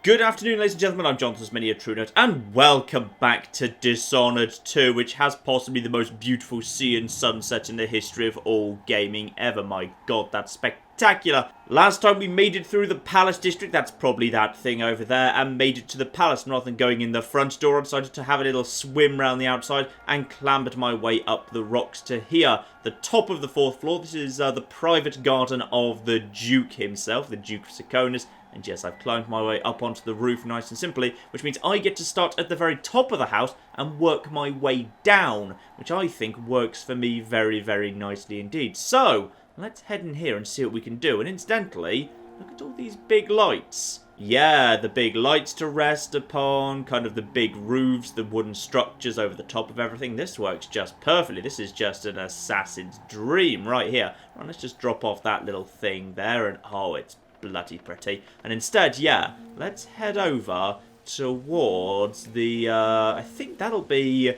Good afternoon, ladies and gentlemen, I'm Jonathan's Many a True Note, and welcome back to Dishonored 2, which has possibly the most beautiful sea and sunset in the history of all gaming ever. My god, that's spectacular. Last time we made it through the Palace District, that's probably that thing over there, and made it to the palace. And rather than going in the front door, I decided to have a little swim round the outside and clambered my way up the rocks to here. The top of the 4th floor, this is the private garden of the Duke himself, the Duke of Seconus. And yes, I've climbed my way up onto the roof nice and simply, which means I get to start at the very top of the house and work my way down, which I think works for me very, very nicely indeed. So, let's head in here and see what we can do. And incidentally, look at all these big lights. Yeah, the big lights to rest upon, kind of the big roofs, the wooden structures over the top of everything. This works just perfectly. This is just an assassin's dream right here. Right, let's just drop off that little thing there and, oh, it's bloody pretty. And instead, yeah, let's head over towards the, I think that'll be,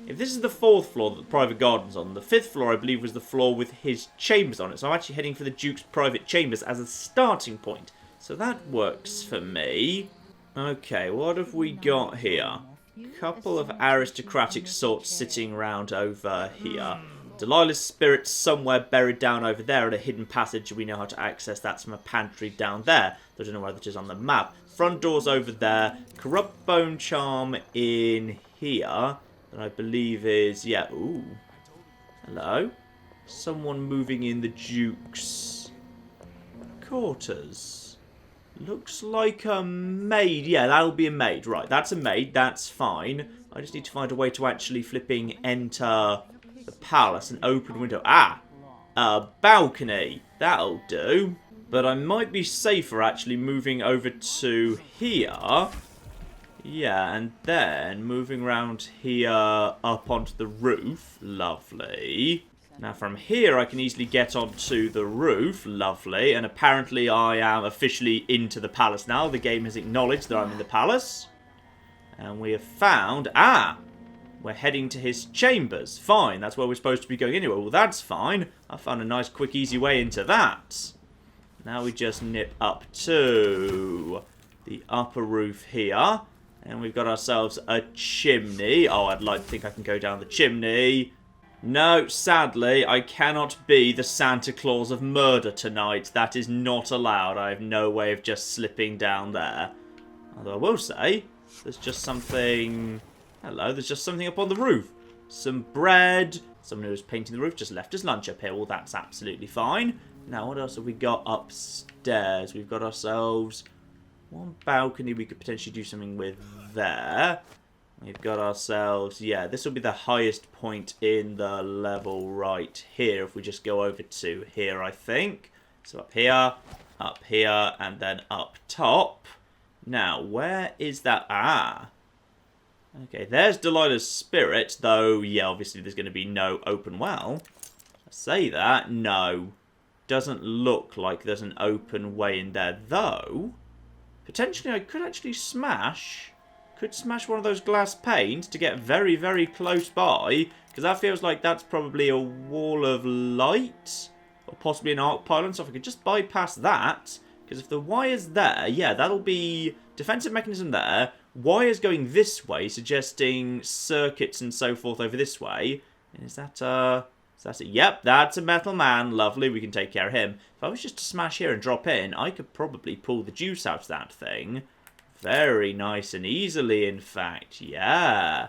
if this is the 4th floor that the private garden's on, the 5th floor I believe was the floor with his chambers on it. So I'm actually heading for the Duke's private chambers as a starting point. So that works for me. Okay, what have we got here? Couple of aristocratic sorts sitting around over here. Delilah's spirit somewhere buried down over there in a hidden passage. We know how to access that from a pantry down there. I don't know whether it is on the map. Front door's over there. Corrupt bone charm in here. That I believe is, yeah, ooh. Hello? Someone moving in the Duke's quarters. Looks like a maid. Yeah, that'll be a maid. Right, that's a maid. That's fine. I just need to find a way to actually flipping enter the palace, an open window. Ah, a balcony. That'll do. But I might be safer actually moving over to here. Yeah, and then moving around here up onto the roof. Lovely. Now from here I can easily get onto the roof. Lovely. And apparently I am officially into the palace now. The game has acknowledged that I'm in the palace. And we have found... we're heading to his chambers. Fine, that's where we're supposed to be going anyway. Well, that's fine. I found a nice, quick, easy way into that. Now we just nip up to the upper roof here. And we've got ourselves a chimney. Oh, I'd like to think I can go down the chimney. No, sadly, I cannot be the Santa Claus of murder tonight. That is not allowed. I have no way of just slipping down there. Although I will say, there's just something... Hello, there's just something up on the roof. Some bread. Someone who was painting the roof just left his lunch up here. Well, that's absolutely fine. Now, what else have we got upstairs? We've got ourselves one balcony we could potentially do something with there. We've got ourselves, yeah, this will be the highest point in the level right here. If we just go over to here, I think. So up here, and then up top. Now, where is that? Okay, there's Delilah's spirit, though, yeah, obviously there's going to be no open well. I say that, no. Doesn't look like there's an open way in there, though. Potentially I could actually smash one of those glass panes to get very, very close by, because that feels like that's probably a wall of light, or possibly an arc pylon, so if I could just bypass that, because if the wire's there, yeah, that'll be defensive mechanism there. Wires going this way, suggesting circuits and so forth over this way. Is that it? Yep, that's a metal man. Lovely, we can take care of him. If I was just to smash here and drop in, I could probably pull the juice out of that thing. Very nice and easily, in fact. Yeah.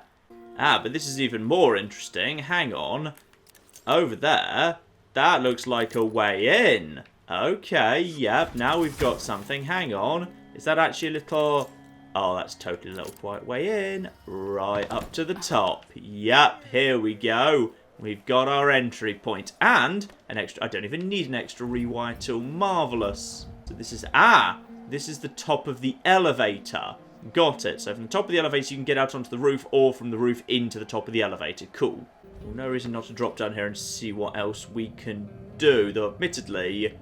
But this is even more interesting. Hang on. Over there, that looks like a way in. Okay, yep, now we've got something. Hang on. Is that actually a little... Oh, that's totally a little quiet way in. Right up to the top. Yep, here we go. We've got our entry point. And an extra... I don't even need an extra rewire tool. Marvellous. So this is... this is the top of the elevator. Got it. So from the top of the elevator, you can get out onto the roof, or from the roof into the top of the elevator. Cool. Well, no reason not to drop down here and see what else we can do. Though, admittedly...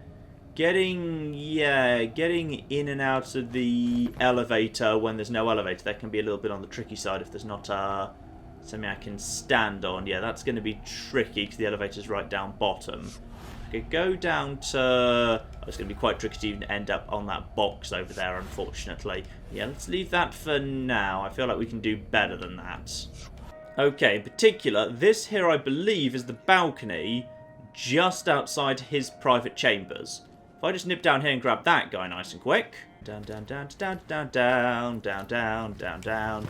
Getting in and out of the elevator when there's no elevator, that can be a little bit on the tricky side if there's not something I can stand on. Yeah, that's going to be tricky because the elevator's right down bottom. Okay, go down to... Oh, it's going to be quite tricky to even end up on that box over there, unfortunately. Yeah, let's leave that for now. I feel like we can do better than that. Okay, in particular, this here, I believe, is the balcony just outside his private chambers. If I just nip down here and grab that guy nice and quick. Down, down, down, down, down, down, down, down, down, down.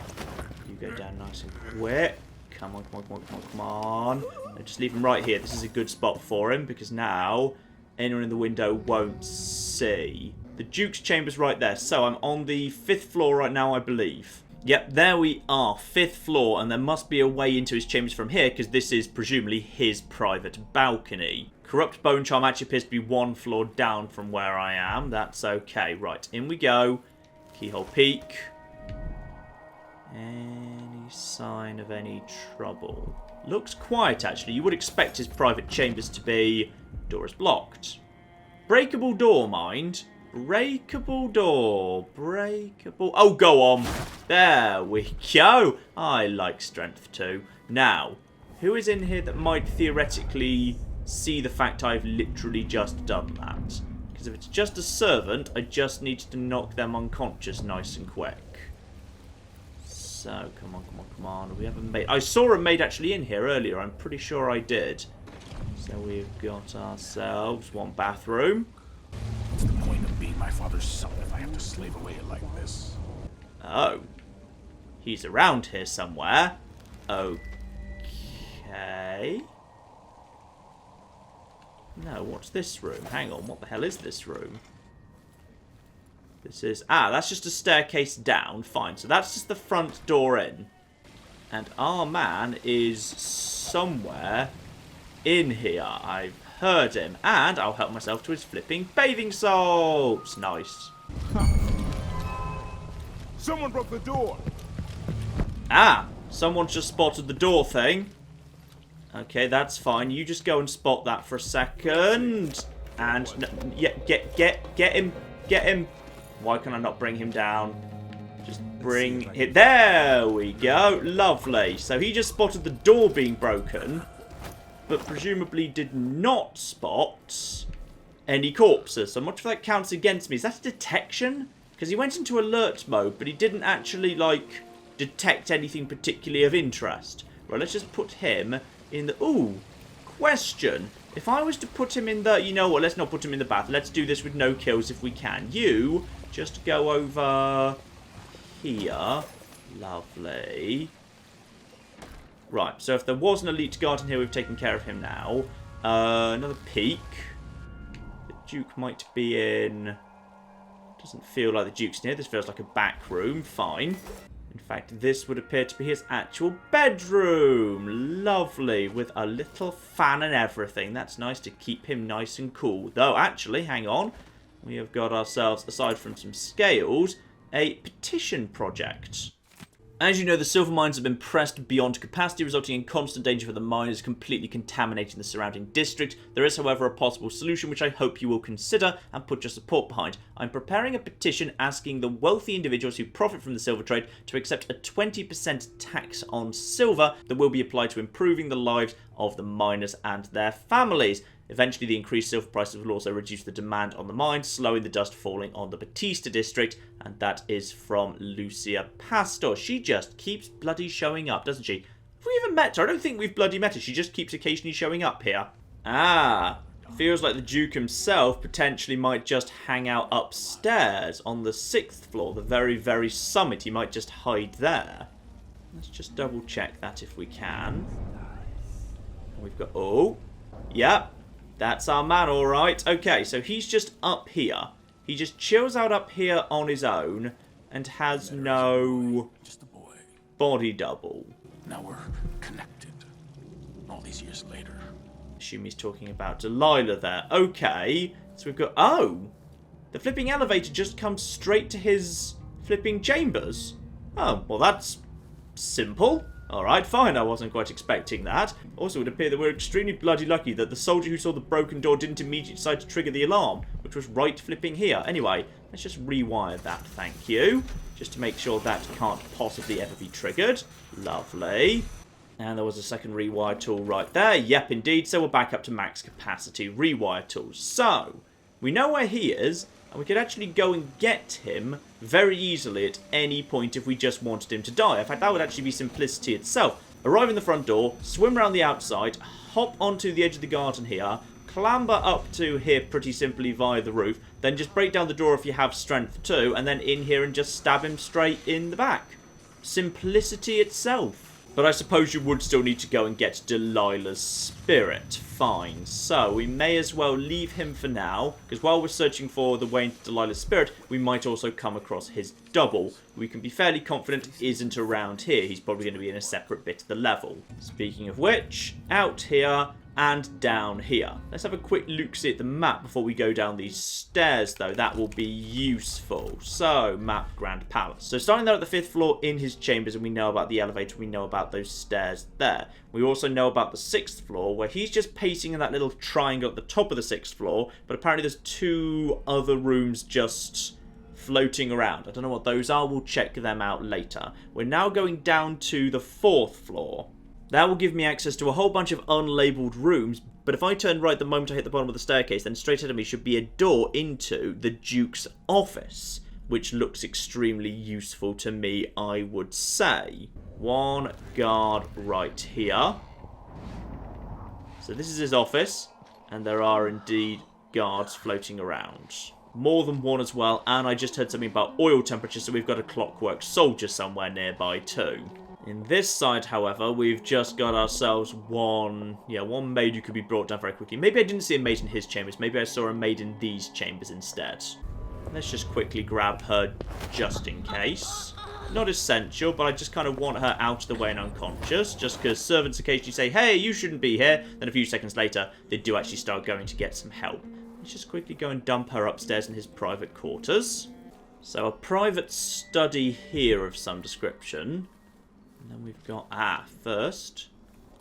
You go down nice and quick. Come on, come on, come on, come on, come on. And just leave him right here. This is a good spot for him because now anyone in the window won't see. The Duke's chamber's right there. So I'm on the 5th floor right now, I believe. Yep, there we are. 5th floor. And there must be a way into his chambers from here because this is presumably his private balcony. Corrupt Bone Charm actually appears to be 1 floor down from where I am. That's okay. Right, in we go. Keyhole peek. Any sign of any trouble? Looks quiet, actually. You would expect his private chambers to be... Door is blocked. Breakable door, mind. Breakable door. Breakable... Oh, go on. There we go. I like strength too. Now, who is in here that might theoretically see the fact I've literally just done that? Because if it's just a servant, I just need to knock them unconscious nice and quick. So, come on, come on, come on. We have a maid. I saw a maid actually in here earlier. I'm pretty sure I did. So we've got ourselves 1 bathroom. What's the point of being my father's son if I have to slave away like this? Oh. He's around here somewhere. Okay. No, what's this room? Hang on, what the hell is this room? This is... Ah, that's just a staircase down. Fine, so that's just the front door in. And our man is somewhere in here. I've heard him. And I'll help myself to his flipping bathing salts. Nice. Someone broke the door. Ah, someone's just spotted the door thing. Okay, that's fine. You just go and spot that for a second. And, no, yeah, get him. Why can I not bring him down? Just bring it. There we go. Lovely. So he just spotted the door being broken, but presumably did not spot any corpses. So much of that counts against me. Is that a detection? Because he went into alert mode, but he didn't actually, like, detect anything particularly of interest. Right, let's just put him in the... Ooh, question. If I was to put him in the... You know what, let's not put him in the bath. Let's do this with no kills if we can. You... Just go over here. Lovely. Right, so if there was an elite guard in here, we've taken care of him now. Another peek. The Duke might be in... Doesn't feel like the Duke's in here. This feels like a back room. Fine. In fact, this would appear to be his actual bedroom. Lovely. With a little fan and everything. That's nice to keep him nice and cool. Though, actually, hang on. We have got ourselves, aside from some scales, a petition project. As you know, the silver mines have been pressed beyond capacity, resulting in constant danger for the miners, completely contaminating the surrounding district. There is, however, a possible solution which I hope you will consider and put your support behind. I'm preparing a petition asking the wealthy individuals who profit from the silver trade to accept a 20% tax on silver that will be applied to improving the lives of the miners and their families. Eventually, the increased silver prices will also reduce the demand on the mine, slowing the dust falling on the Batista district. And that is from Lucia Pastor. She just keeps bloody showing up, doesn't she? Have we even met her? I don't think we've bloody met her. She just keeps occasionally showing up here. Ah, feels like the Duke himself potentially might just hang out upstairs on the 6th floor, the very, very summit. He might just hide there. Let's just double check that if we can. We've got... Oh, yeah. That's our man, all right. Okay, so he's just up here. He just chills out up here on his own and has no body double. Now we're connected. All these years later. Assume he's talking about Delilah there. Okay, so we've got... Oh, the flipping elevator just comes straight to his flipping chambers. Oh, well, that's simple. Alright, fine, I wasn't quite expecting that. Also, it would appear that we're extremely bloody lucky that the soldier who saw the broken door didn't immediately decide to trigger the alarm, which was right flipping here. Anyway, let's just rewire that, thank you. Just to make sure that can't possibly ever be triggered. Lovely. And there was a second rewire tool right there. Yep, indeed. So we're back up to max capacity rewire tools. So, we know where he is, and we could actually go and get him very easily at any point if we just wanted him to die. In fact, that would actually be simplicity itself. Arrive in the front door, swim around the outside, hop onto the edge of the garden here, clamber up to here pretty simply via the roof, then just break down the door if you have strength too, and then in here and just stab him straight in the back. Simplicity itself. But I suppose you would still need to go and get Delilah's spirit. Fine. So, we may as well leave him for now, because while we're searching for the way into Delilah's spirit, we might also come across his double. We can be fairly confident isn't around here. He's probably going to be in a separate bit of the level. Speaking of which, out here and down here. Let's have a quick look-see at the map before we go down these stairs, though. That will be useful. So, map Grand Palace. So, starting there at the 5th floor in his chambers, and we know about the elevator, we know about those stairs there. We also know about the 6th floor, where he's just pacing in that little triangle at the top of the 6th floor, but apparently there's 2 other rooms just floating around. I don't know what those are. We'll check them out later. We're now going down to the 4th floor. That will give me access to a whole bunch of unlabeled rooms, but if I turn right the moment I hit the bottom of the staircase, then straight ahead of me should be a door into the Duke's office, which looks extremely useful to me, I would say. One guard right here. So this is his office, and there are indeed guards floating around. More than one as well, and I just heard something about oil temperature, so we've got a clockwork soldier somewhere nearby too. In this side, however, we've just got ourselves one maid who could be brought down very quickly. Maybe I didn't see a maid in his chambers. Maybe I saw a maid in these chambers instead. Let's just quickly grab her just in case. Not essential, but I just kind of want her out of the way and unconscious, just because servants occasionally say, hey, you shouldn't be here. Then a few seconds later, they do actually start going to get some help. Let's just quickly go and dump her upstairs in his private quarters. So a private study here of some description. And then we've got, first,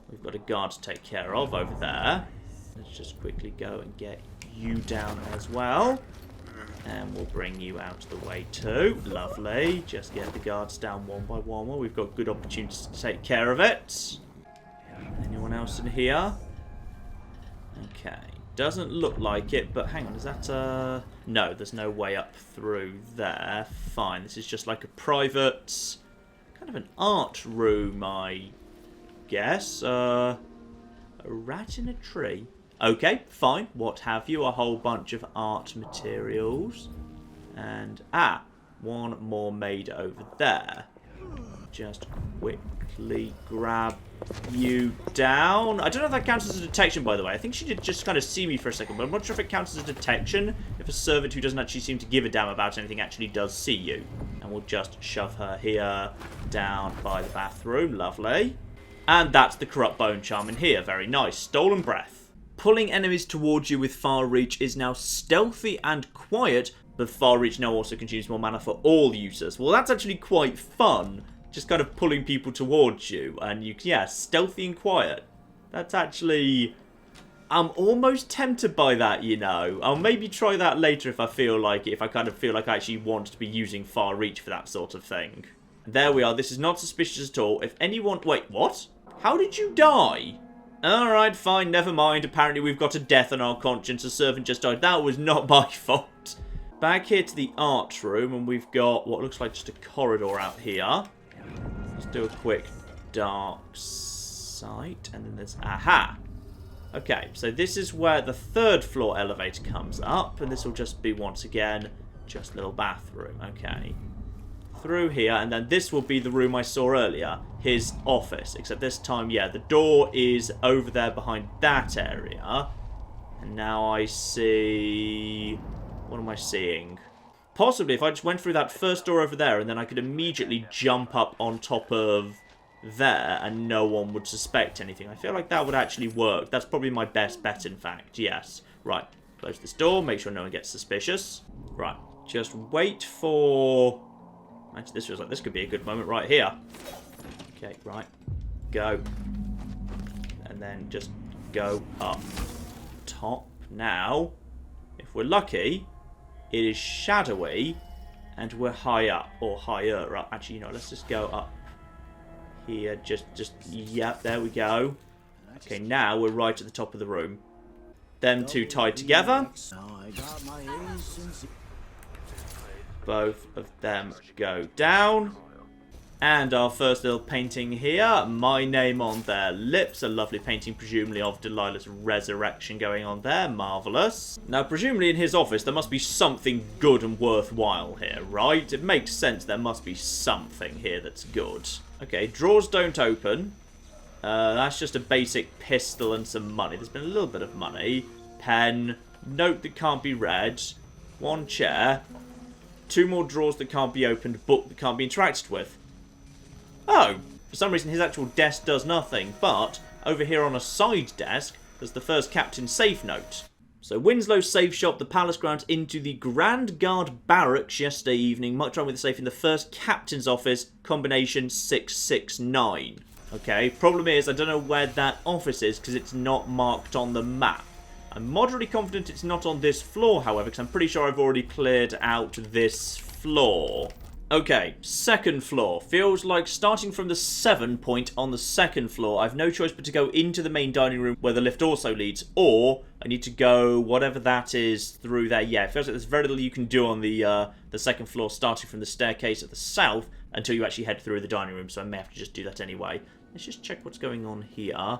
we've got a guard to take care of over there. Let's just quickly go and get you down as well. And we'll bring you out of the way too. Lovely. Just get the guards down one by one. Well, we've got good opportunities to take care of it. Anyone else in here? Okay. Doesn't look like it, but hang on. Is that no, there's no way up through there. Fine. This is just like a private... kind of an art room, I guess. A rat in a tree. Okay, fine. What have you? A whole bunch of art materials. And, one more maid over there. Just quickly grab you down. I don't know if that counts as a detection, by the way. I think she did just kind of see me for a second, but I'm not sure if it counts as a detection if a servant who doesn't actually seem to give a damn about anything actually does see you. And we'll just shove her here, down by the bathroom. Lovely. And that's the corrupt bone charm in here. Very nice. Stolen breath. Pulling enemies towards you with far reach is now stealthy and quiet, but far reach now also consumes more mana for all users. Well, that's actually quite fun. Just kind of pulling people towards you. And stealthy and quiet. That's actually... I'm almost tempted by that, you know. I'll maybe try that later if I feel like it. If I kind of feel like I actually want to be using far reach for that sort of thing. There we are. This is not suspicious at all. If anyone... Wait, what? How did you die? Alright, fine, never mind. Apparently we've got a death on our conscience. A servant just died. That was not my fault. Back here to the art room, and we've got what looks like just a corridor out here. Let's do a quick dark sight, and then there's... Aha! Okay, so this is where the 3rd floor elevator comes up, and this will just be, once again, just a little bathroom. Okay. Through here, and then this will be the room I saw earlier, his office. Except this time, the door is over there behind that area. And now I see... What am I seeing? Possibly if I just went through that first door over there, and then I could immediately jump up on top of there, and no one would suspect anything. I feel like that would actually work. That's probably my best bet, in fact. Yes. Right. Close this door, make sure no one gets suspicious. Right. Just wait for... Actually, this feels like this could be a good moment right here. Okay, right. Go. And then just go up top. Now, if we're lucky, it is shadowy and we're high up, or higher up. Actually, let's just go up here. Yep, there we go. Okay, now we're right at the top of the room. Them two tied together. Both of them go down. And our first little painting here, my name on their lips. A lovely painting, presumably of Delilah's resurrection going on there. Marvellous. Now, presumably in his office, there must be something good and worthwhile here, right? It makes sense there must be something here that's good. Okay, drawers don't open. That's just a basic pistol and some money. There's been a little bit of money. Pen. Note that can't be read. One chair. Two more drawers that can't be opened. Book that can't be interacted with. Oh, for some reason his actual desk does nothing, but over here on a side desk, there's the first captain's safe note. So Winslow safe shop the palace grounds into the Grand Guard barracks yesterday evening. Much wrong with the safe in the first captain's office, combination 669. Okay, problem is I don't know where that office is because it's not marked on the map. I'm moderately confident it's not on this floor, however, because I'm pretty sure I've already cleared out this floor. Okay, second floor. Feels like starting from the 7 point on the second floor, I've no choice but to go into the main dining room where the lift also leads, or I need to go whatever that is through there. Yeah, it feels like there's very little you can do on the second floor starting from the staircase at the south until you actually head through the dining room, so I may have to just do that anyway. Let's just check what's going on here.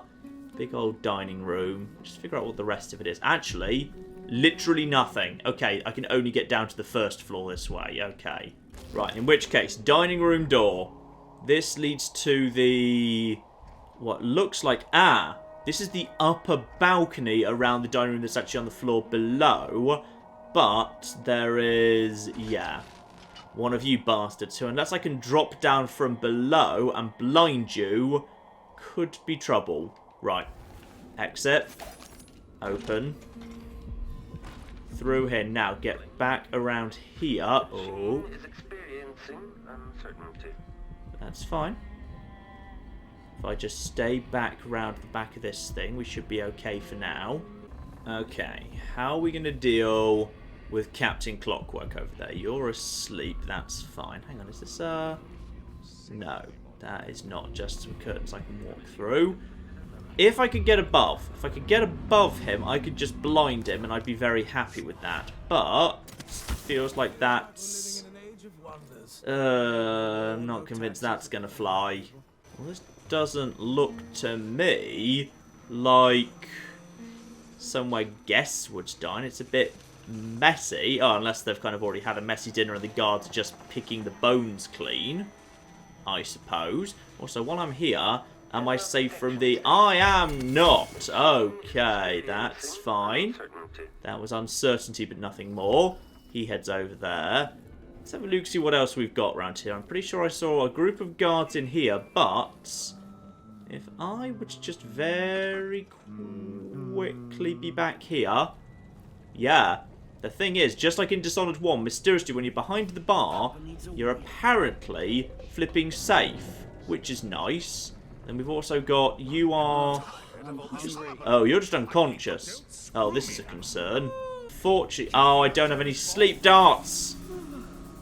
Big old dining room. Just figure out what the rest of it is. Actually, literally nothing. Okay, I can only get down to the first floor this way. Okay. Right, in which case, dining room door. This leads to the... what looks like... ah, this is the upper balcony around the dining room that's actually on the floor below. But there is... yeah. One of you bastards who, unless I can drop down from below and blind you, could be trouble. Right. Exit. Open. Through here. Now, get back around here. Oh. That's fine. If I just stay back around the back of this thing, we should be okay for now. Okay. How are we going to deal with Captain Clockwork over there? You're asleep. That's fine. Hang on. Is this, no. That is not. Just some curtains I can walk through. If I could get above. If I could get above him, I could just blind him and I'd be very happy with that. But feels like that's... I'm not convinced that's going to fly. Well, this doesn't look to me like somewhere guests would dine. It's a bit messy. Oh, unless they've kind of already had a messy dinner and the guards are just picking the bones clean, I suppose. Also, while I'm here, am I safe from the... I am not. Okay, that's fine. That was uncertainty, but nothing more. He heads over there. Let's have a look, see what else we've got around here. I'm pretty sure I saw a group of guards in here, but if I were to just very quickly be back here... yeah, the thing is, just like in Dishonored 1, mysteriously when you're behind the bar, you're apparently flipping safe, which is nice. Then we've also got, you are... oh, you're just unconscious. Oh, this is a concern. Fortunately... oh, I don't have any sleep darts!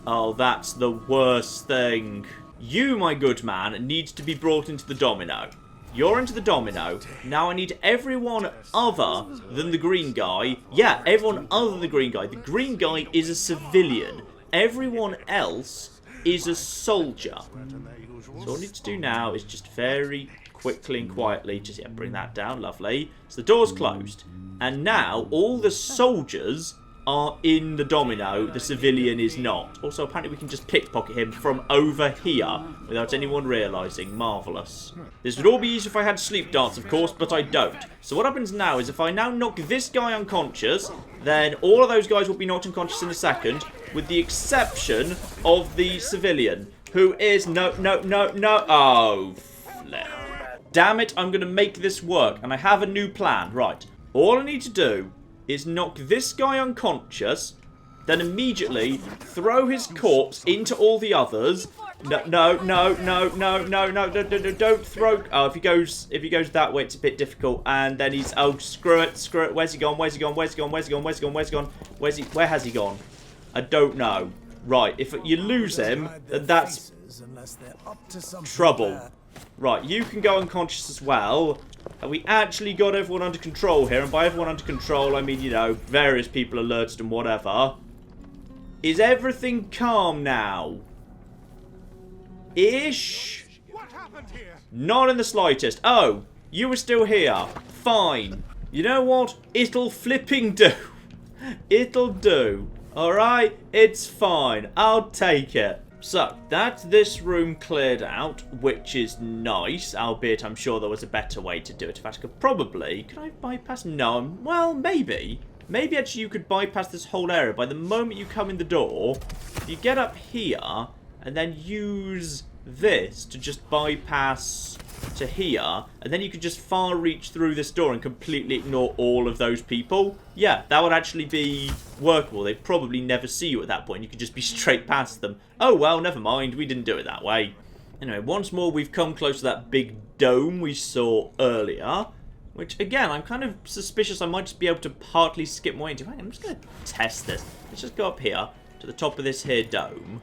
Oh, that's the worst thing. You, my good man, needs to be brought into the domino. You're into the domino. Now I need everyone other than the green guy. Yeah, everyone other than the green guy. The green guy is a civilian. Everyone else is a soldier. So all I need to do now is just very quickly and quietly just bring that down. Lovely. So the door's closed. And now all the soldiers are in the domino, the civilian is not. Also, apparently we can just pickpocket him from over here without anyone realising. Marvellous. This would all be easy if I had sleep darts, of course, but I don't. So what happens now is if I now knock this guy unconscious, then all of those guys will be knocked unconscious in a second, with the exception of the civilian, who is... no. Oh, flip. Damn it, I'm going to make this work, and I have a new plan. Right. All I need to do is knock this guy unconscious, then immediately throw his corpse into all the others. No, don't throw... oh, if he goes that way, it's a bit difficult. And then he's... oh, screw it. Where's he gone? Where has he gone? I don't know. Right, if you lose him, then that's trouble. Right, you can go unconscious as well. And we actually got everyone under control here. And by everyone under control, I mean, you know, various people alerted and whatever. Is everything calm now? Ish? What happened here? Not in the slightest. Oh, you were still here. Fine. You know what? It'll flipping do. It'll do. Alright? It's fine. I'll take it. So, that's this room cleared out, which is nice, albeit I'm sure there was a better way to do it. In fact, I could probably... Could I bypass? No. Well, maybe. Maybe actually you could bypass this whole area. By the moment you come in the door, you get up here, and then use this to just bypass to here, and then you could just far reach through this door and completely ignore all of those people. Yeah, that would actually be workable. They'd probably never see you at that point. You could just be straight past them. Oh, well, never mind. We didn't do it that way. Anyway, once more, we've come close to that big dome we saw earlier, which, again, I'm kind of suspicious I might just be able to partly skip my way into. Hang on, I'm just going to test this. Let's just go up here to the top of this here dome.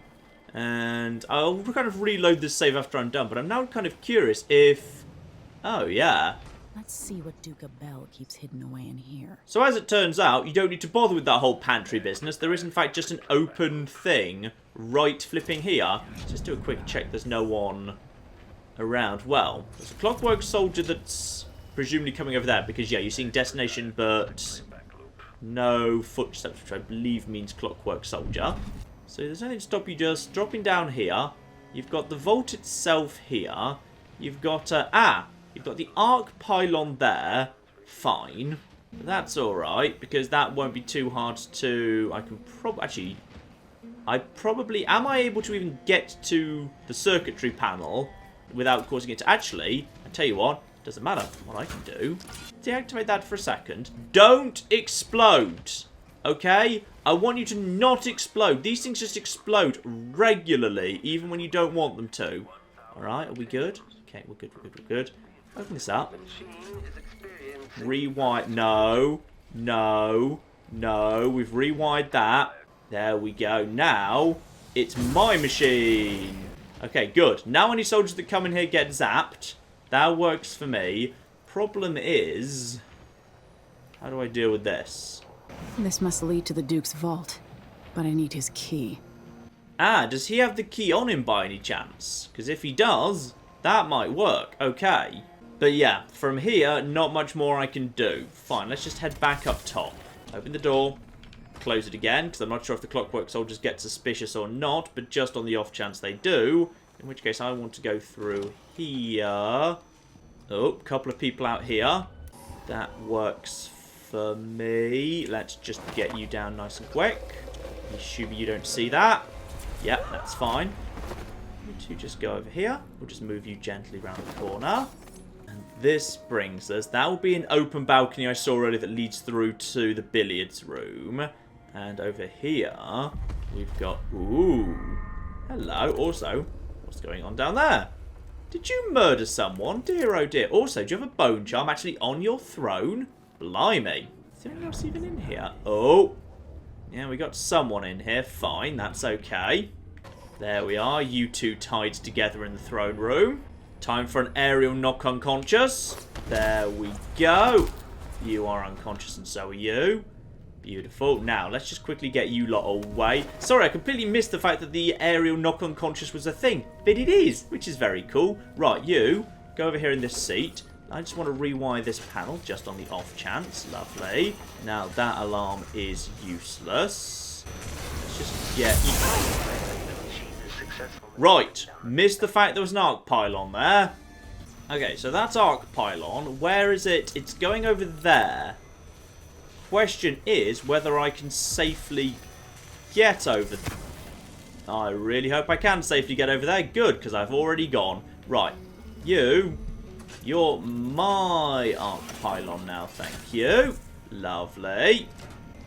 And I'll kind of reload this save after I'm done. But I'm now kind of curious if... Oh, yeah. Let's see what Duke Abele keeps hidden away in here. So as it turns out, you don't need to bother with that whole pantry business. There is, in fact, just an open thing right flipping here. Let's just do a quick check there's no one around. Well, there's a clockwork soldier that's presumably coming over there. Because, yeah, you're seeing destination, but no footsteps, which I believe means clockwork soldier. So there's nothing to stop you just dropping down here. You've got the vault itself here. You've got, you've got the arc pylon there. Fine. That's alright, because that won't be too hard to... I can probably... Actually, am I able to even get to the circuitry panel without causing it to... Actually, I tell you what, doesn't matter what I can do. Deactivate that for a second. Don't explode. Okay? I want you to not explode. These things just explode regularly, even when you don't want them to. Alright, are we good? Okay, we're good, we're good, we're good. Open this up. Rewind. No. No. No. We've rewired that. There we go. Now, it's my machine. Okay, good. Now any soldiers that come in here get zapped. That works for me. Problem is... How do I deal with this? This must lead to the Duke's vault, but I need his key. Ah, does he have the key on him by any chance? Because if he does, that might work. Okay. But yeah, from here, not much more I can do. Fine, let's just head back up top. Open the door. Close it again, because I'm not sure if the clockwork soldiers get suspicious or not, but just on the off chance they do. In which case, I want to go through here. Oh, a couple of people out here. That works for me. Let's just get you down nice and quick. Assuming you don't see that. Yep, that's fine. You two just go over here. We'll just move you gently around the corner. And this brings us... That will be an open balcony I saw earlier that leads through to the billiards room. And over here, we've got... Ooh. Hello. Also, what's going on down there? Did you murder someone? Dear oh dear. Also, do you have a bone charm actually on your throne? Blimey. Is there anyone else even in here? Oh. Yeah, we got someone in here. Fine, that's okay. There we are. You two tied together in the throne room. Time for an aerial knock unconscious. There we go. You are unconscious and so are you. Beautiful. Now, let's just quickly get you lot away. Sorry, I completely missed the fact that the aerial knock unconscious was a thing. But it is, which is very cool. Right, you, go over here in this seat. I just want to rewire this panel just on the off chance. Lovely. Now, that alarm is useless. Let's just get you... Right. Missed the fact there was an arc pylon there. Okay, so that's arc pylon. Where is it? It's going over there. Question is whether I can safely get over there. I really hope I can safely get over there. Good, because I've already gone. Right. You're my arc pylon now, thank you. Lovely.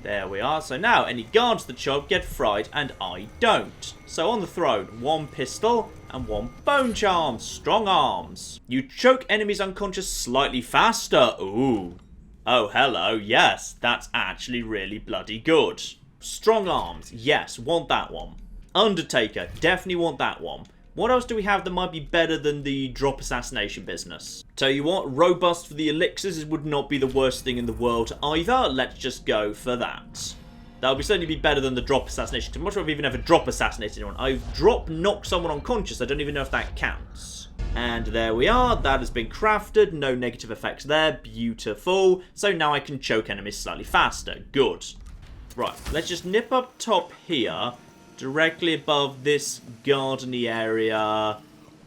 There we are. So now, any guards that show up get fried, and I don't. So on the throne, 1 pistol and 1 bone charm. Strong arms. You choke enemies unconscious slightly faster. Ooh. Oh, hello. Yes, that's actually really bloody good. Strong arms. Yes, want that one. Undertaker. Definitely want that one. What else do we have that might be better than the drop assassination business? Tell you what, robust for the elixirs would not be the worst thing in the world either. Let's just go for that. That would certainly be better than the drop assassination. I'm not sure if I've even ever drop assassinated anyone. I've drop knocked someone unconscious. I don't even know if that counts. And there we are. That has been crafted. No negative effects there. Beautiful. So now I can choke enemies slightly faster. Good. Right, let's just nip up top here. Directly above this gardeny area.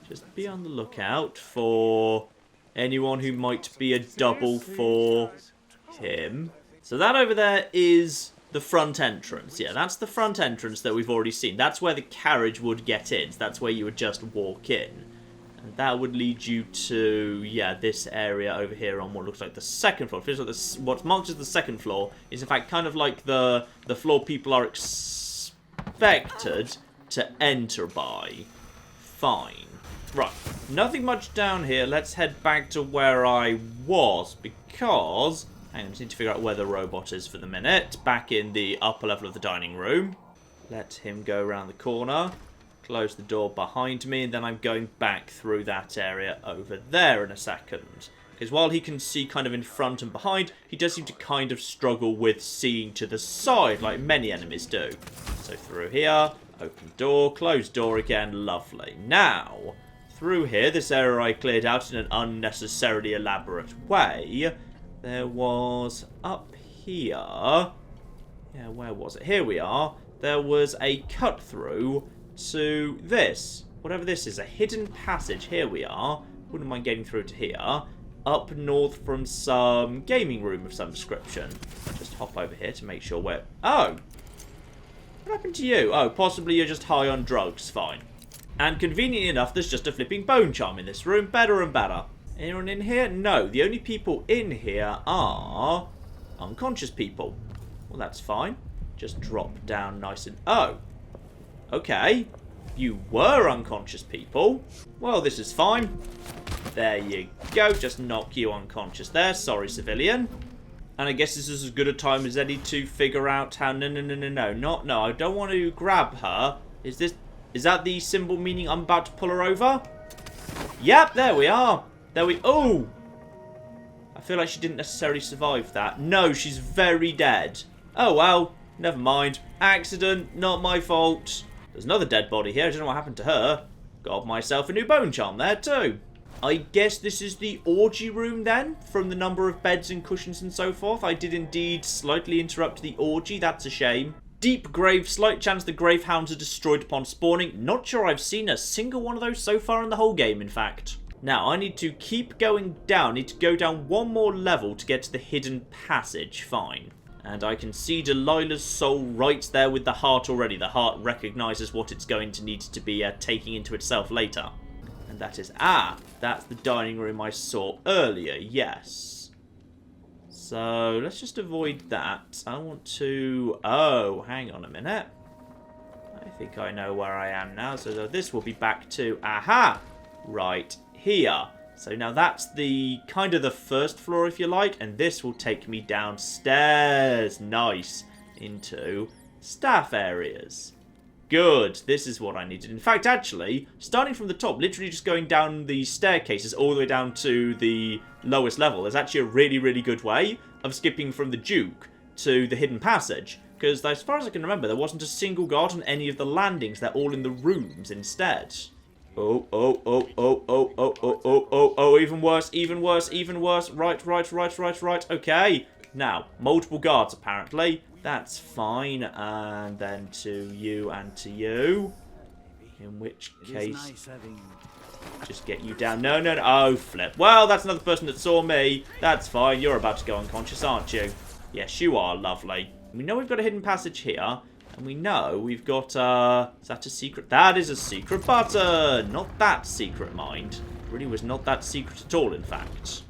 Just be on the lookout for anyone who might be a double for him. So that over there is the front entrance. Yeah, that's the front entrance that we've already seen. That's where the carriage would get in. So that's where you would just walk in. And that would lead you to, yeah, this area over here on what looks like the second floor. It feels like this, what's marked as the second floor is in fact kind of like the floor people are expected to enter by. Fine. Right, nothing much down here. Let's head back to where I was because... Hang on, I just need to figure out where the robot is for the minute. Back in the upper level of the dining room. Let him go around the corner. Close the door behind me, and then I'm going back through that area over there in a second. Because while he can see kind of in front and behind, he does seem to kind of struggle with seeing to the side, like many enemies do. So through here, open door, close door again, lovely. Now, through here, this area I cleared out in an unnecessarily elaborate way. There was up here... Yeah, where was it? Here we are. There was a cut through to this. Whatever this is, a hidden passage. Here we are. Wouldn't mind getting through to here. Up north from some gaming room of some description. Just hop over here to make sure we're... Oh! What happened to you? Oh, possibly you're just high on drugs. Fine. And conveniently enough, there's just a flipping bone charm in this room. Better and better. Anyone in here? No. The only people in here are unconscious people. Well, that's fine. Just drop down nice and... Oh. Okay. You were unconscious people. Well, this is fine. There you go. Just knock you unconscious there. Sorry, civilian. And I guess this is as good a time as any to figure out how... No, I don't want to grab her. Is that the symbol meaning I'm about to pull her over? Yep, there we are. Oh! I feel like she didn't necessarily survive that. No, she's very dead. Oh, well. Never mind. Accident. Not my fault. There's another dead body here. I don't know what happened to her. Got myself a new bone charm there, too. I guess this is the orgy room, then? From the number of beds and cushions and so forth. I did indeed slightly interrupt the orgy. That's a shame. Deep grave. Slight chance the grave hounds are destroyed upon spawning. Not sure I've seen a single one of those so far in the whole game, in fact. Now, I need to keep going down. I need to go down one more level to get to the hidden passage. Fine. And I can see Delilah's soul right there with the heart already. The heart recognises what it's going to need to be taking into itself later. And that is... Ah! That's the dining room I saw earlier. Yes. So, let's just avoid that. I want to... Oh, hang on a minute. I think I know where I am now. So this will be back to... Aha! Right here. So now that's the kind of the first floor, if you like, and this will take me downstairs. Nice. Into staff areas. Good. This is what I needed. In fact, actually, starting from the top, literally just going down the staircases all the way down to the lowest level, is actually a really, really good way of skipping from the Duke to the hidden passage. Because as far as I can remember, there wasn't a single guard on any of the landings. They're all in the rooms instead. Oh, even worse. Right. Okay. Now, multiple guards, apparently. That's fine. And then to you and to you. In which case... Just get you down. No. Oh, flip. Well, that's another person that saw me. That's fine. You're about to go unconscious, aren't you? Yes, you are. Lovely. We know we've got a hidden passage here. And we know we've got, is that a secret? That is a secret button! Not that secret, mind. It really was not that secret at all, in fact.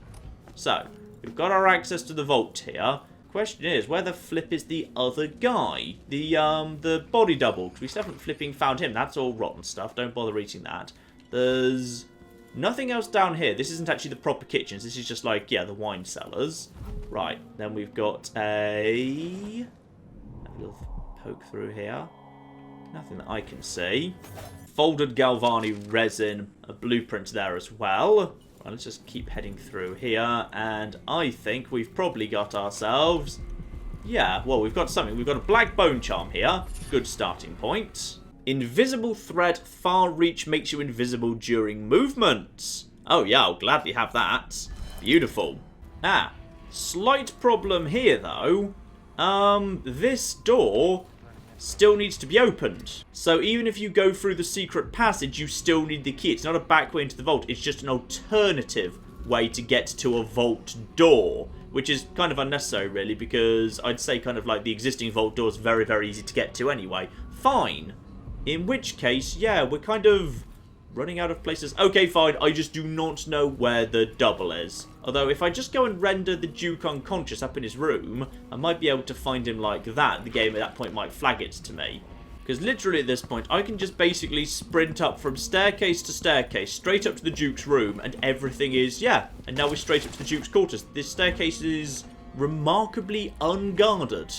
So, we've got our access to the vault here. Question is, where the flip is the other guy? The body double. Because we still haven't flipping found him. That's all rotten stuff. Don't bother eating that. There's nothing else down here. This isn't actually the proper kitchens. This is just like, yeah, the wine cellars. Right, then we've got a little... poke through here. Nothing that I can see. folded Galvani resin, a blueprint there as well. Right, let's just keep heading through here, and I think we've probably got ourselves... Yeah, well, we've got something. We've got a black bone charm here. Good starting point. Invisible threat, far reach makes you invisible during movement. Oh yeah, I'll gladly have that. Beautiful. Ah, slight problem here though. This door still needs to be opened. So even if you go through the secret passage, you still need the key. It's not a back way into the vault. It's just an alternative way to get to a vault door, which is kind of unnecessary really, because I'd say kind of like the existing vault door is very, very easy to get to anyway. Fine. In which case, yeah, we're kind of running out of places. Okay, fine. I just do not know where the double is. Although, if I just go and render the Duke unconscious up in his room, I might be able to find him like that. The game at that point might flag it to me. Because literally at this point, I can just basically sprint up from staircase to staircase, straight up to the Duke's room, and everything is, yeah. And now we're straight up to the Duke's quarters. This staircase is remarkably unguarded.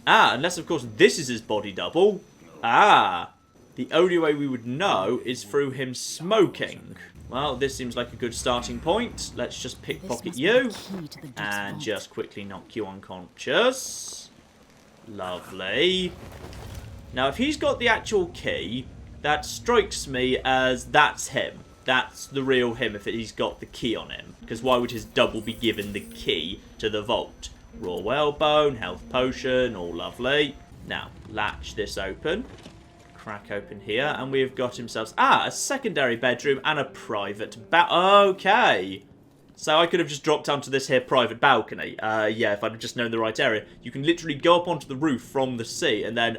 Ah, unless, of course, this is his body double. Ah. The only way we would know is through him smoking. Well, this seems like a good starting point. Let's just pickpocket you. And just quickly knock you unconscious. Lovely. Now, if he's got the actual key, that strikes me as that's him. That's the real him if he's got the key on him. Because why would his double be given the key to the vault? Raw whalebone, health potion, all lovely. Now, latch this open. Crack open here, and we've got himself a secondary bedroom and a private okay, so I could have just dropped onto this here private balcony. Yeah, if I'd just known the right area. You can literally go up onto the roof from the sea, and then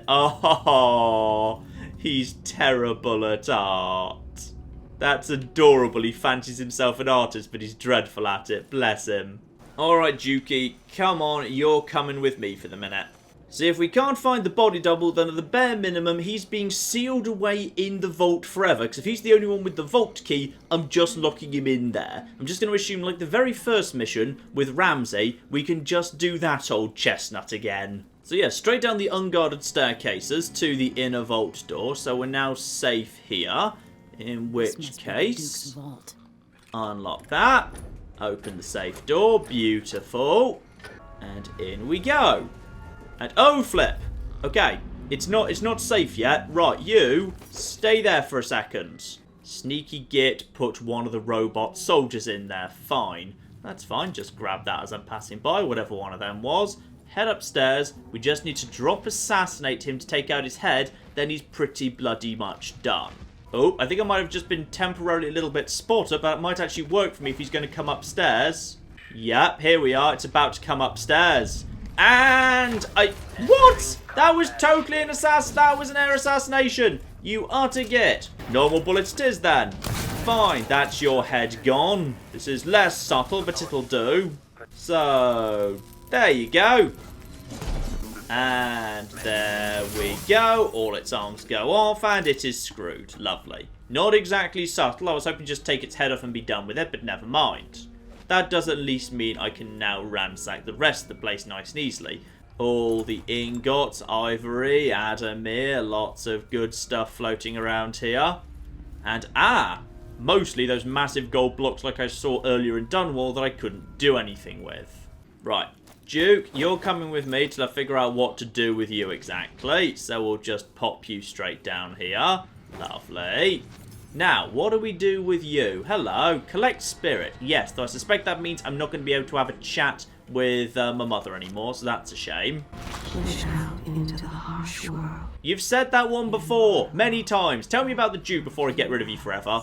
he's terrible at art. That's adorable. He fancies himself an artist, but he's dreadful at it. Bless him. Alright, Dukey, come on, you're coming with me for the minute. See, if we can't find the body double, then at the bare minimum, he's being sealed away in the vault forever. Because if he's the only one with the vault key, I'm just locking him in there. I'm just going to assume, like the very first mission with Ramsey, we can just do that old chestnut again. So yeah, straight down the unguarded staircases to the inner vault door. So we're now safe here. In which case, unlock that. Open the safe door. Beautiful. And in we go. And oh flip! Okay, it's not safe yet. Right, you stay there for a second. Sneaky git, put one of the robot soldiers in there. Fine. That's fine, just grab that as I'm passing by, whatever one of them was. Head upstairs, we just need to drop assassinate him to take out his head, then he's pretty bloody much done. Oh, I think I might have just been temporarily a little bit spotted, but it might actually work for me if he's going to come upstairs. Yep, here we are, it's about to come upstairs. And what? That was totally an that was an air assassination. You utter git. Normal bullets it is then. Fine, that's your head gone. This is less subtle, but it'll do. So, there you go. And there we go. All its arms go off, and it is screwed. Lovely. Not exactly subtle. I was hoping to just take its head off and be done with it, but never mind. That does at least mean I can now ransack the rest of the place nice and easily. All the ingots, ivory, adamir, lots of good stuff floating around here. And mostly those massive gold blocks like I saw earlier in Dunwall that I couldn't do anything with. Right, Duke, you're coming with me till I figure out what to do with you exactly. So we'll just pop you straight down here. Lovely. Now, what do we do with you? Hello, collect spirit. Yes, though I suspect that means I'm not going to be able to have a chat with my mother anymore, so that's a shame. Push out into the harsh world. You've said that one before, many times. Tell me about the Duke before I get rid of you forever.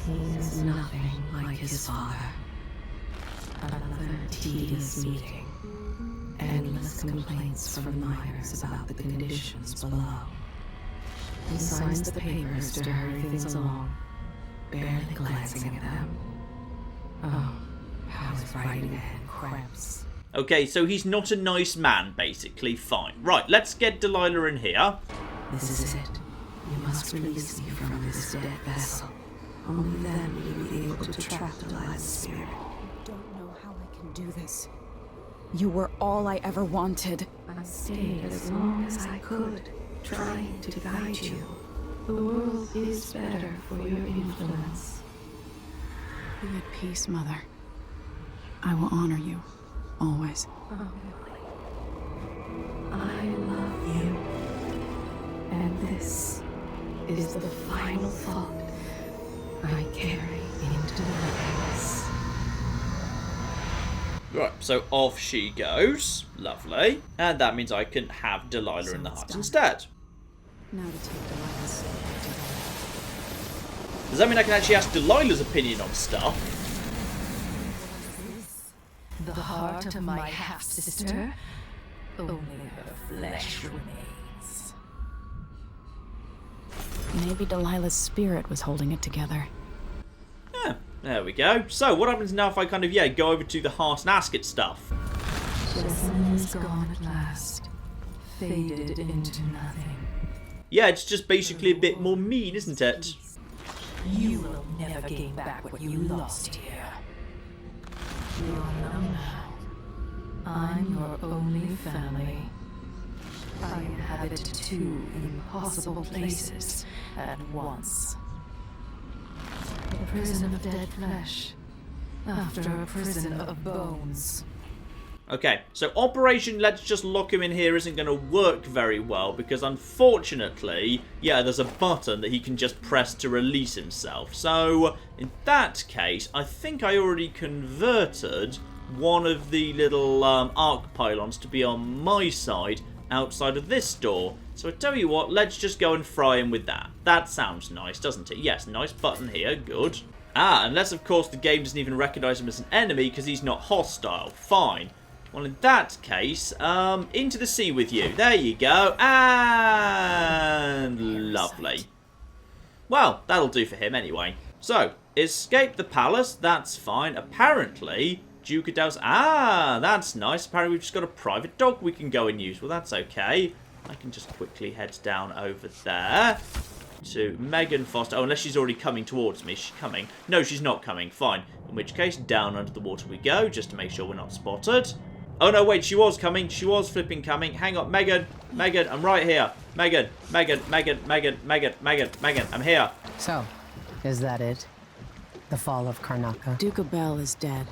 He is nothing like his father. Another tedious meeting. Endless complaints from miners about the conditions below. He signs the papers to hurry things along, barely glancing at them. Oh, how his writing head cramps. Okay, so he's not a nice man, basically. Fine. Right, let's get Delilah in here. This is it. You must release me from this dead vessel. Only then will you be able to trap Delilah's spirit. I don't know how I can do this. You were all I ever wanted. I stayed as long as I could, trying to guide you. The world is better for your influence. Be at peace, Mother. I will honor you, always. I love you. And this is the final thought I carry into my house. Right, so off she goes. Lovely. And that means I can have Delilah in the hut instead. Now to take Delilah's soul. Does that mean I can actually ask Delilah's opinion on stuff? The heart of my half-sister, only her flesh remains. Maybe Delilah's spirit was holding it together. Yeah, there we go. So, what happens now if I kind of, go over to the heart and ask it stuff? Jessamine is gone at last, faded into nothing. Yeah, it's just basically a bit more mean, isn't it? You will never gain back what you lost here. You're alone now. I'm your only family. I inhabit two impossible places at once. A prison of dead flesh, after a prison of bones. Okay, so Operation Let's Just Lock Him in Here isn't going to work very well because unfortunately, there's a button that he can just press to release himself. So, in that case, I think I already converted one of the little arc pylons to be on my side outside of this door. So I tell you what, let's just go and fry him with that. That sounds nice, doesn't it? Yes, nice button here, good. Unless of course the game doesn't even recognise him as an enemy because he's not hostile. Fine. Well, in that case, into the sea with you. There you go. And lovely. Well, that'll do for him anyway. So, escape the palace. That's fine. Apparently, Duke Abele's... that's nice. Apparently, we've just got a private dog we can go and use. Well, that's okay. I can just quickly head down over there to Megan Foster. Oh, unless she's already coming towards me. Is she coming? No, she's not coming. Fine. In which case, down under the water we go, just to make sure we're not spotted. Oh, no, wait, she was coming. She was flipping coming. Hang on, Megan. Megan, I'm right here. Megan, Megan, Megan, Megan, Megan, Megan, Megan, I'm here. So, is that it? The fall of Karnaca? Duke Abele is dead.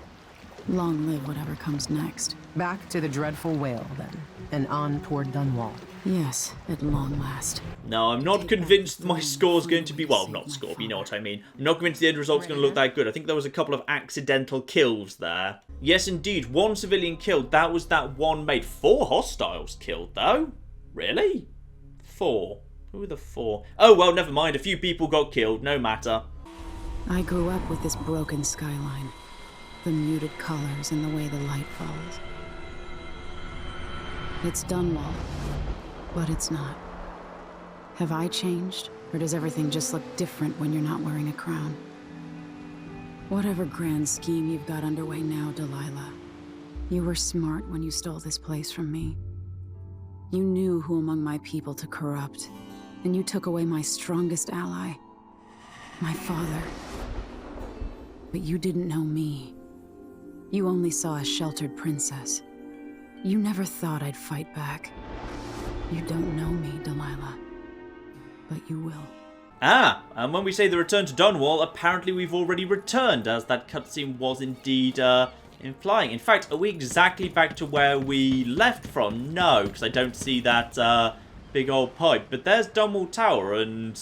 Long live whatever comes next. Back to the dreadful whale, then, and on toward Dunwall. Yes, at long last. No, I'm not convinced my score's going to be... Well, not score, but you know what I mean. I'm not convinced the end result's going to look that good. I think there was a couple of accidental kills there. Yes, indeed, one civilian killed. That was that one mate. 4 hostiles killed, though. Really? 4. Who were the 4? Oh, well, never mind. A few people got killed. No matter. I grew up with this broken skyline. The muted colors and the way the light falls. It's Dunwall, but it's not. Have I changed, or does everything just look different when you're not wearing a crown? Whatever grand scheme you've got underway now, Delilah, you were smart when you stole this place from me. You knew who among my people to corrupt, and you took away my strongest ally, my father. But you didn't know me. You only saw a sheltered princess. You never thought I'd fight back. You don't know me, Delilah. But you will. And when we say the return to Dunwall, apparently we've already returned, as that cutscene was indeed implying. In fact, are we exactly back to where we left from? No, because I don't see that big old pipe. But there's Dunwall Tower, and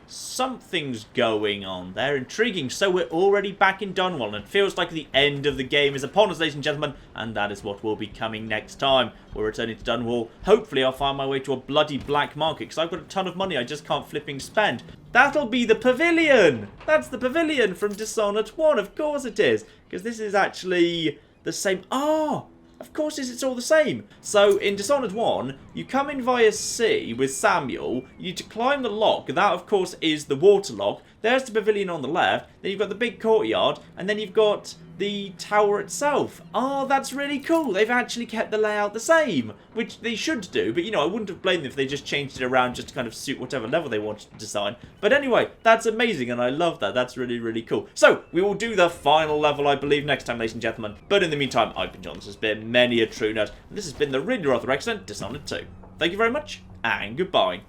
something's going on there. Intriguing. So we're already back in Dunwall, and it feels like the end of the game is upon us, ladies and gentlemen, and that is what will be coming next time. We're returning to Dunwall. Hopefully I'll find my way to a bloody black market, because I've got a ton of money I just can't flipping spend. That'll be the pavilion! That's the pavilion from Dishonored 1, of course it is, because this is actually the same... Oh! Of course it's all the same. So in Dishonored 1, you come in via sea with Samuel, you need to climb the lock, that of course is the water lock, there's the pavilion on the left, then you've got the big courtyard, and then you've got the tower itself. Oh, that's really cool. They've actually kept the layout the same, which they should do, but you know, I wouldn't have blamed them if they just changed it around just to kind of suit whatever level they wanted to design. But anyway, that's amazing, and I love that. That's really, really cool. So, we will do the final level, I believe, next time, ladies and gentlemen. But in the meantime, I've been John. This has been many a true nerd, and this has been the really rather excellent Dishonored 2. Thank you very much, and goodbye.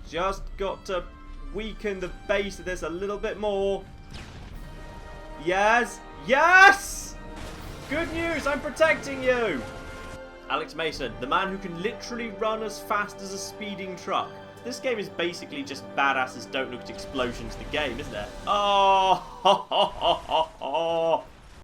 Just got to weaken the base of this a little bit more. Yes! Yes! Good news, I'm protecting you! Alex Mason, the man who can literally run as fast as a speeding truck. This game is basically just badasses don't look at explosions the game, isn't it? Oh!